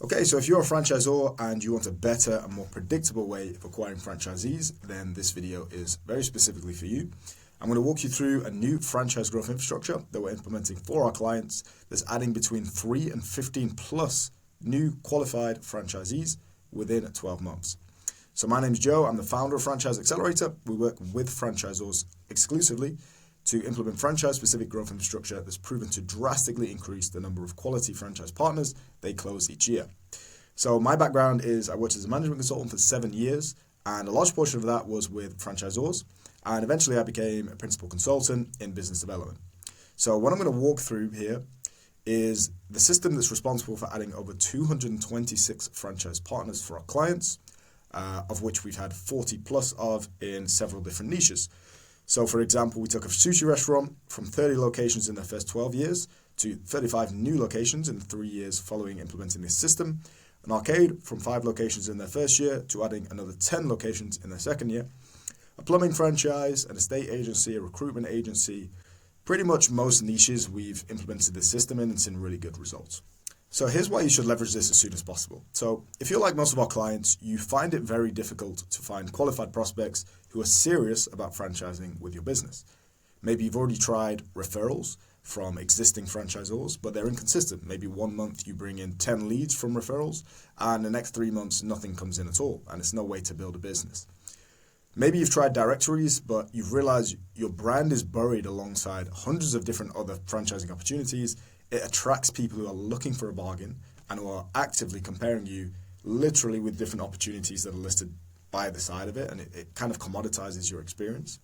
Okay, so if you're a franchisor and you want a better and more predictable way of acquiring franchisees, then this video is very specifically for you. I'm going to walk you through a new franchise growth infrastructure that we're implementing for our clients that's adding between 3 and 15 plus new qualified franchisees within 12 months. So my name's Joe, I'm the founder of Franchise Accelerator. We work with franchisors exclusively to implement franchise-specific growth infrastructure that's proven to drastically increase the number of quality franchise partners they close each year. So my background is I worked as a management consultant for 7 years, and a large portion of that was with franchisors, and eventually I became a principal consultant in business development. So what I'm going to walk through here is the system that's responsible for adding over 226 franchise partners for our clients, of which we've had 40 plus of in several different niches. So, for example, we took a sushi restaurant from 30 locations in their first 12 years to 35 new locations in the 3 years following implementing this system. An arcade from 5 locations in their first year to adding another 10 locations in their second year. A plumbing franchise, an estate agency, a recruitment agency. Pretty much most niches we've implemented this system in and seen really good results. So here's why you should leverage this as soon as possible. So if you're like most of our clients, you find it very difficult to find qualified prospects who are serious about franchising with your business. Maybe you've already tried referrals from existing franchisors, but they're inconsistent. Maybe 1 month you bring in 10 leads from referrals, and the next 3 months nothing comes in at all, and it's no way to build a business. Maybe you've tried directories, but you've realized your brand is buried alongside hundreds of different other franchising opportunities. It attracts people who are looking for a bargain and who are actively comparing you literally with different opportunities that are listed by the side of it, and it kind of commoditizes your experience.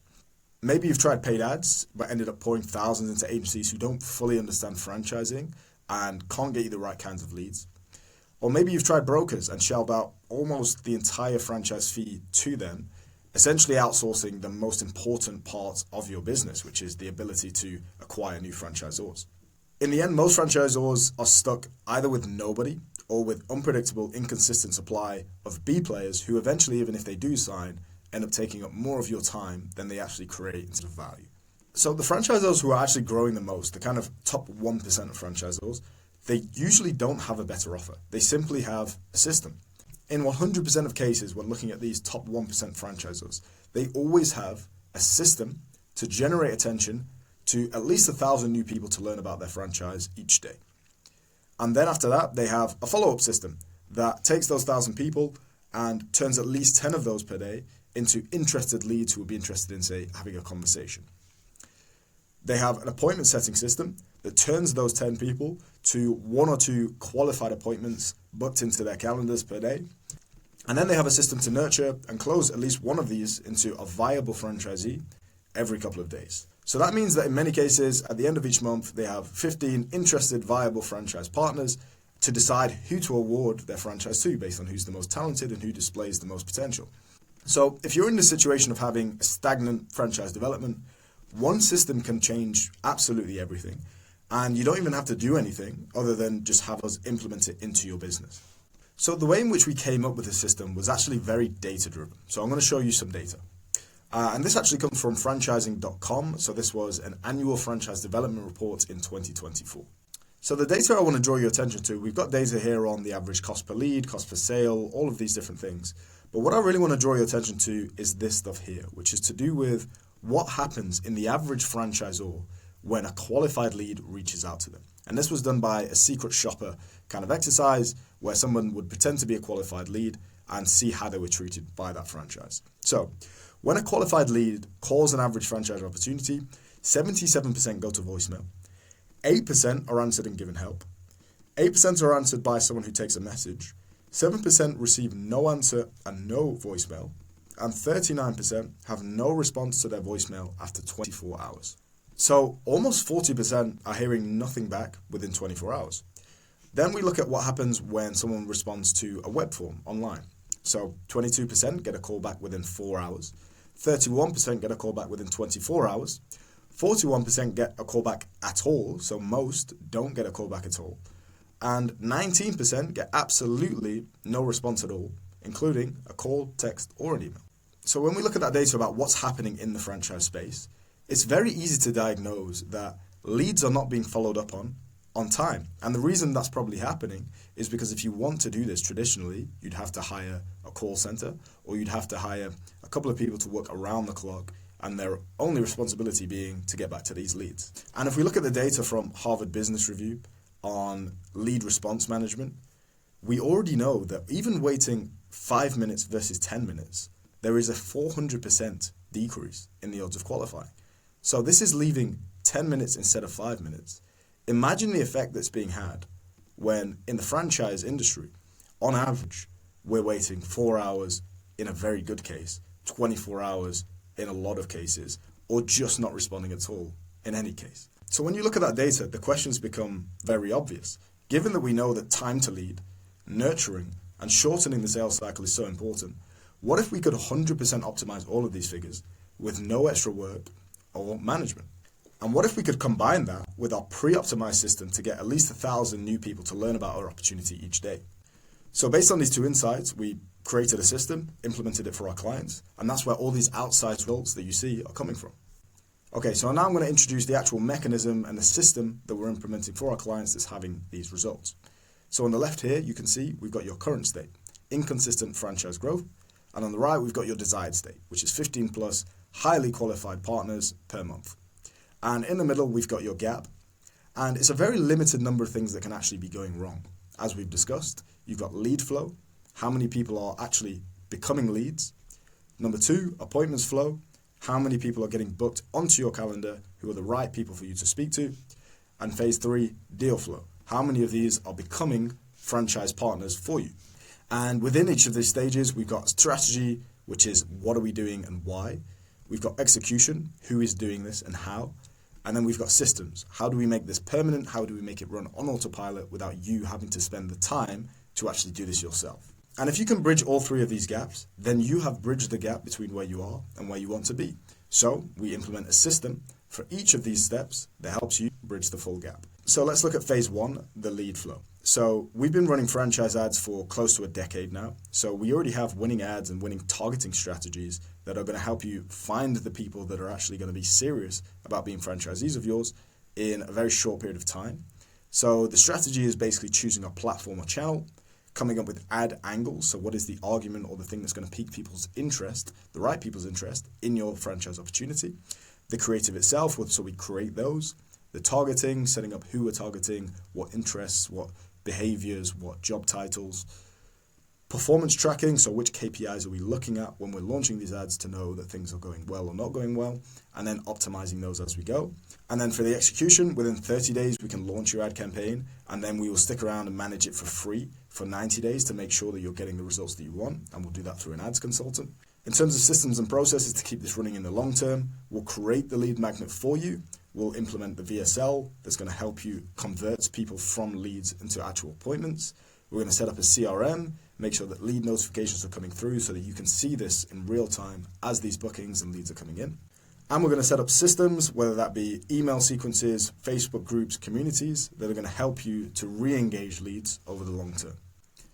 Maybe you've tried paid ads, but ended up pouring thousands into agencies who don't fully understand franchising and can't get you the right kinds of leads. Or maybe you've tried brokers and shelled out almost the entire franchise fee to them, essentially outsourcing the most important part of your business, which is the ability to acquire new franchisors. In the end, most franchisors are stuck either with nobody or with unpredictable, inconsistent supply of B players who eventually, even if they do sign, end up taking up more of your time than they actually create instead of value. So the franchisors who are actually growing the most, the kind of top 1% of franchisors, they usually don't have a better offer. They simply have a system. In 100% of cases, when looking at these top 1% franchisors, they always have a system to generate attention to at least 1,000 new people to learn about their franchise each day. And then after that, they have a follow-up system that takes those 1,000 people and turns at least 10 of those per day into interested leads who would be interested in, say, having a conversation. They have an appointment setting system that turns those 10 people to 1 or 2 qualified appointments booked into their calendars per day. And then they have a system to nurture and close at least one of these into a viable franchisee every couple of days. So that means that in many cases, at the end of each month, they have 15 interested, viable franchise partners to decide who to award their franchise to based on who's the most talented and who displays the most potential. So if you're in the situation of having a stagnant franchise development, one system can change absolutely everything. And you don't even have to do anything other than just have us implement it into your business. So the way in which we came up with the system was actually very data-driven. So I'm going to show you some data. And this actually comes from franchising.com. So this was an annual franchise development report in 2024. So the data I want to draw your attention to, we've got data here on the average cost per lead, cost per sale, all of these different things. But what I really want to draw your attention to is this stuff here, which is to do with what happens in the average franchisor when a qualified lead reaches out to them. And this was done by a secret shopper kind of exercise where someone would pretend to be a qualified lead and see how they were treated by that franchise. So when a qualified lead calls an average franchise opportunity, 77% go to voicemail, 8% are answered and given help, 8% are answered by someone who takes a message, 7% receive no answer and no voicemail, and 39% have no response to their voicemail after 24 hours. So almost 40% are hearing nothing back within 24 hours. Then we look at what happens when someone responds to a web form online. So 22% get a call back within 4 hours, 31% get a call back within 24 hours, 41% get a call back at all, so most don't get a call back at all, and 19% get absolutely no response at all, including a call, text, or an email. So when we look at that data about what's happening in the franchise space, it's very easy to diagnose that leads are not being followed up on on time. And the reason that's probably happening is because if you want to do this traditionally, you'd have to hire a call center, or you'd have to hire a couple of people to work around the clock, and their only responsibility being to get back to these leads. And if we look at the data from Harvard Business Review on lead response management, we already know that even waiting 5 minutes versus 10 minutes, there is a 400% decrease in the odds of qualifying. So this is leaving 10 minutes instead of 5 minutes. Imagine the effect that's being had when in the franchise industry, on average, we're waiting 4 hours in a very good case, 24 hours in a lot of cases, or just not responding at all in any case. So when you look at that data, the questions become very obvious. Given that we know that time to lead, nurturing, and shortening the sales cycle is so important, what if we could 100% optimize all of these figures with no extra work or management? And what if we could combine that with our pre-optimized system to get at least 1,000 new people to learn about our opportunity each day? So based on these two insights, we created a system, implemented it for our clients, and that's where all these outside results that you see are coming from. Okay, so now I'm going to introduce the actual mechanism and the system that we're implementing for our clients that's having these results. So on the left here, you can see we've got your current state, inconsistent franchise growth, and on the right, we've got your desired state, which is 15 plus highly qualified partners per month. And in the middle, we've got your gap, and it's a very limited number of things that can actually be going wrong. As we've discussed, you've got lead flow, how many people are actually becoming leads. Number 2, appointments flow, how many people are getting booked onto your calendar who are the right people for you to speak to. And phase 3, deal flow, how many of these are becoming franchise partners for you. And within each of these stages, we've got strategy, which is what are we doing and why. We've got execution, who is doing this and how. And then we've got systems. How do we make this permanent? How do we make it run on autopilot without you having to spend the time to actually do this yourself? And if you can bridge all 3 of these gaps, then you have bridged the gap between where you are and where you want to be. So we implement a system for each of these steps that helps you bridge the full gap. So let's look at phase 1, the lead flow. So we've been running franchise ads for close to a decade now. So we already have winning ads and winning targeting strategies that are going to help you find the people that are actually going to be serious about being franchisees of yours in a very short period of time. So the strategy is basically choosing a platform or channel, coming up with ad angles. So what is the argument or the thing that's going to pique people's interest, the right people's interest in your franchise opportunity. The creative itself, so we create those. The targeting, setting up who we're targeting, what interests, what behaviors, what job titles. Performance tracking, so which KPIs are we looking at when we're launching these ads to know that things are going well or not going well, and then optimizing those as we go. And then for the execution, within 30 days, we can launch your ad campaign, and then we will stick around and manage it for free for 90 days to make sure that you're getting the results that you want, and we'll do that through an ads consultant. In terms of systems and processes to keep this running in the long term, we'll create the lead magnet for you. We'll implement the VSL that's going to help you convert people from leads into actual appointments. We're going to set up a CRM, make sure that lead notifications are coming through so that you can see this in real time as these bookings and leads are coming in. And we're going to set up systems, whether that be email sequences, Facebook groups, communities, that are going to help you to re-engage leads over the long term.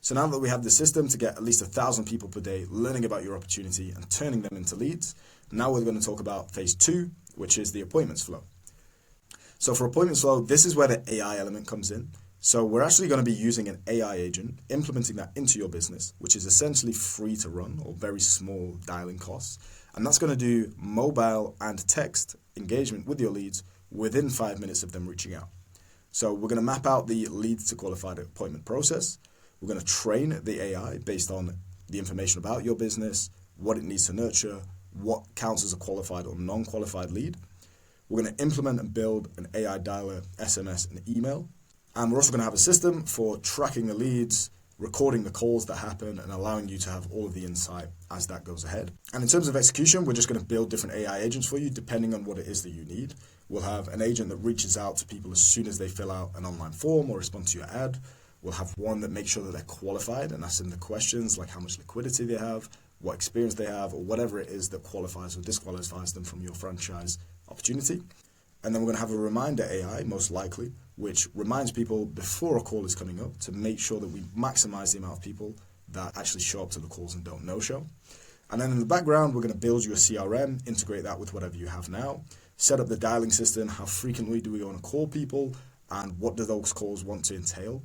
So now that we have the system to get at least 1,000 people per day learning about your opportunity and turning them into leads, now we're going to talk about phase 2, which is the appointments flow. So for appointments flow, this is where the AI element comes in. So we're actually going to be using an AI agent, implementing that into your business, which is essentially free to run or very small dialing costs. And that's going to do mobile and text engagement with your leads within 5 minutes of them reaching out. So we're going to map out the lead to qualified appointment process. We're going to train the AI based on the information about your business, what it needs to nurture, what counts as a qualified or non-qualified lead. We're going to implement and build an AI dialer, SMS, and email. And we're also going to have a system for tracking the leads, recording the calls that happen, and allowing you to have all of the insight as that goes ahead. And in terms of execution, we're just going to build different AI agents for you depending on what it is that you need. We'll have an agent that reaches out to people as soon as they fill out an online form or respond to your ad. We'll have one that makes sure that they're qualified and asks them the questions like how much liquidity they have, what experience they have, or whatever it is that qualifies or disqualifies them from your franchise opportunity. And then we're going to have a reminder AI, most likely, which reminds people before a call is coming up to make sure that we maximize the amount of people that actually show up to the calls and don't no-show. And then in the background, we're going to build you a CRM, integrate that with whatever you have now, set up the dialing system, how frequently do we want to call people, and what do those calls want to entail.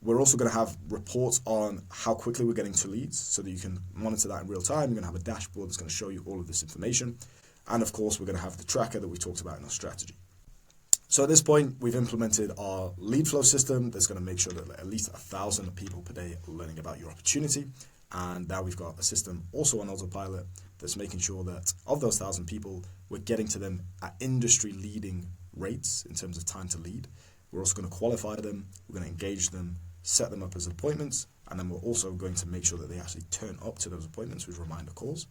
We're also going to have reports on how quickly we're getting to leads so that you can monitor that in real time. You're going to have a dashboard that's going to show you all of this information. And of course, we're going to have the tracker that we talked about in our strategy. So at this point, we've implemented our lead flow system that's going to make sure that at least 1,000 people per day are learning about your opportunity. And now we've got a system also on autopilot that's making sure that of those 1,000 people, we're getting to them at industry leading rates in terms of time to lead. We're also going to qualify them, we're going to engage them, set them up as appointments, and then we're also going to make sure that they actually turn up to those appointments with reminder calls.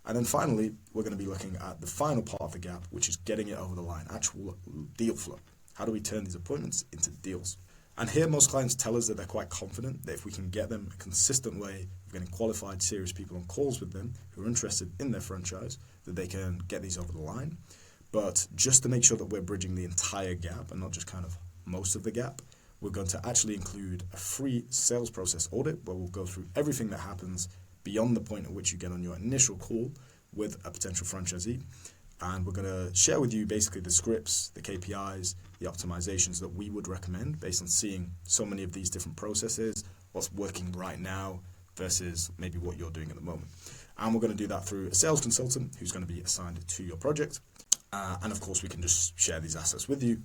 And then finally, we're going to be looking at the final part of the gap, which is getting it over the line, actual deal flow. How do we turn these appointments into deals? And here, most clients tell us that they're quite confident that if we can get them a consistent way of getting qualified, serious people on calls with them who are interested in their franchise, that they can get these over the line. But just to make sure that we're bridging the entire gap and not just kind of most of the gap, we're going to actually include a free sales process audit where we'll go through everything that happens beyond the point at which you get on your initial call with a potential franchisee. And we're going to share with you basically the scripts, the KPIs, the optimizations that we would recommend based on seeing so many of these different processes, what's working right now versus maybe what you're doing at the moment. And we're going to do that through a sales consultant who's going to be assigned to your project. And of course, we can just share these assets with you.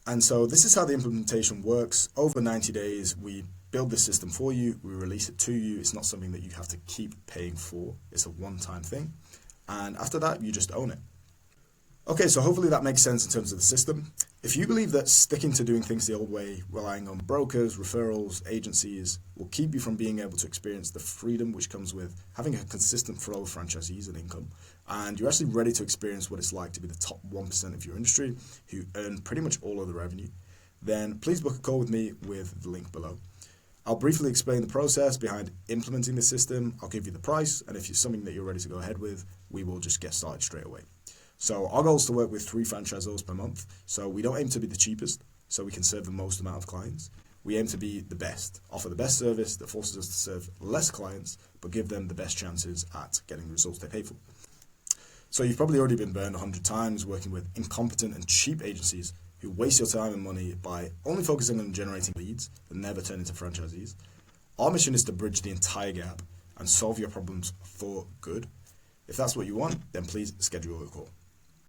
And so this is how the implementation works. Over 90 days, we build this system for you. We release it to you. It's not something that you have to keep paying for. It's a one-time thing. And after that, you just own it. Okay, so hopefully that makes sense in terms of the system. If you believe that sticking to doing things the old way, relying on brokers, referrals, agencies, will keep you from being able to experience the freedom which comes with having a consistent flow of franchisees and income, and you're actually ready to experience what it's like to be the top 1% of your industry who earn pretty much all of the revenue, then please book a call with me with the link below. I'll briefly explain the process behind implementing the system. I'll give you the price, and if it's something that you're ready to go ahead with, we will just get started straight away. So our goal is to work with 3 franchisors per month. So we don't aim to be the cheapest, so we can serve the most amount of clients. We aim to be the best, offer the best service that forces us to serve less clients, but give them the best chances at getting the results they pay for. So you've probably already been burned 100 times working with incompetent and cheap agencies who waste your time and money by only focusing on generating leads and never turn into franchisees. Our mission is to bridge the entire gap and solve your problems for good. If that's what you want, then please schedule a call.